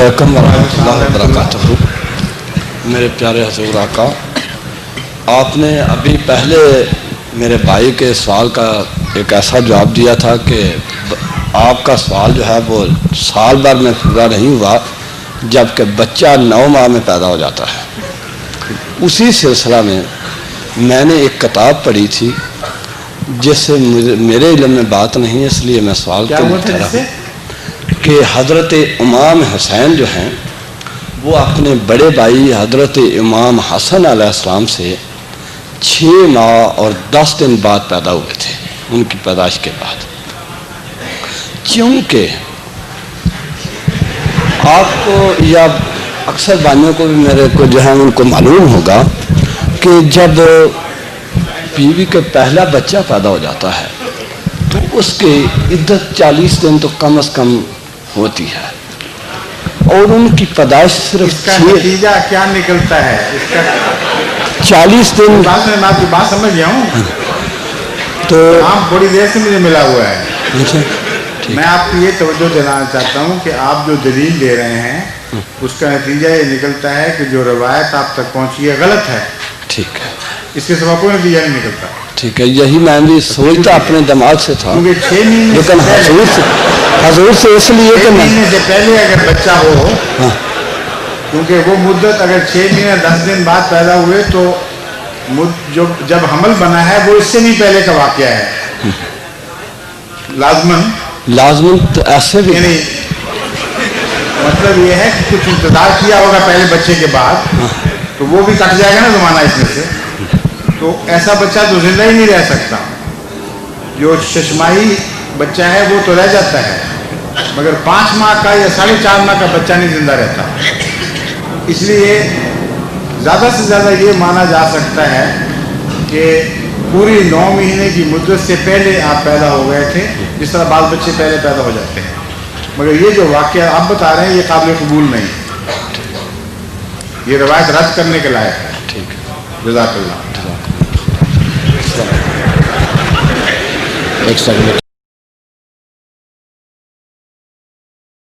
علیکم ورحمۃ اللہ وبرکاتہ۔ میرے پیارے حضور آقا، آپ نے ابھی پہلے میرے بھائی کے سوال کا ایک ایسا جواب دیا تھا کہ آپ کا سوال جو ہے وہ سال بھر میں پورا نہیں ہوا جبکہ بچہ 9 ماہ میں پیدا ہو جاتا ہے۔ اسی سلسلہ میں میں نے ایک کتاب پڑھی تھی جس سے میرے علم میں بات نہیں ہے، اس لیے میں سوال کے لیے ٹھہرا ہوں کہ حضرت امام حسین جو ہیں وہ اپنے بڑے بھائی حضرت امام حسن علیہ السلام سے 6 ماہ اور 10 دن بعد پیدا ہوئے تھے، ان کی پیدائش کے بعد۔ کیونکہ آپ کو یا اکثر بانیوں کو بھی میرے کو جو ہے ان کو معلوم ہوگا کہ جب بیوی کا پہلا بچہ پیدا ہو جاتا ہے تو اس کی عدت 40 دن تو کم از کم ہوتی ہے، اور ان کی پیدائش صرف اس کا نتیجہ کیا نکلتا ہے؟ اس کا 40 دن میں آپ کی بات سمجھ گیا ہوں، تو آپ بڑی دیر سے مجھے ملا ہوا ہے۔ میں آپ کو یہ توجہ دلانا چاہتا ہوں کہ آپ جو دلیل دے رہے ہیں اس کا نتیجہ یہ نکلتا ہے کہ جو روایت آپ تک پہنچی ہے غلط ہے۔ ٹھیک ہے، اس کے سوا کوئی نتیجہ نہیں نکلتا۔ ٹھیک ہے، یہی میں بھی سوچتا اپنے دماغ سے تھا، کیونکہ 6 مہینے لیکن حضور سے اس لیے کہ میں سے پہلے اگر بچہ ہو، کیونکہ وہ مدت اگر 6 مہینے 10 دن بعد پیدا ہوئے تو جو جب حمل بنا ہے وہ اس سے بھی پہلے کا واقعہ ہے، لازمن تو ایسے بھی یعنی مطلب یہ ہے کہ کچھ انتظار کیا ہوگا پہلے بچے کے بعد تو وہ بھی کٹ جائے گا نا زمانہ اس میں سے، تو ایسا بچہ تو زندہ ہی نہیں رہ سکتا۔ جو ششماہی بچہ ہے وہ تو رہ جاتا ہے، مگر 5 ماہ کا یا 4.5 ماہ کا بچہ نہیں زندہ رہتا۔ اس لیے زیادہ سے زیادہ یہ مانا جا سکتا ہے کہ پوری 9 مہینے کی مدت سے پہلے آپ پیدا ہو گئے تھے، جس طرح بعض بچے پہلے پیدا ہو جاتے ہیں، مگر یہ جو واقعہ آپ بتا رہے ہیں یہ قابل قبول نہیں، یہ روایت رد کرنے کے لائق ہے۔ ٹھیک ہے، جزاک اللہ۔ ایک سیکنڈ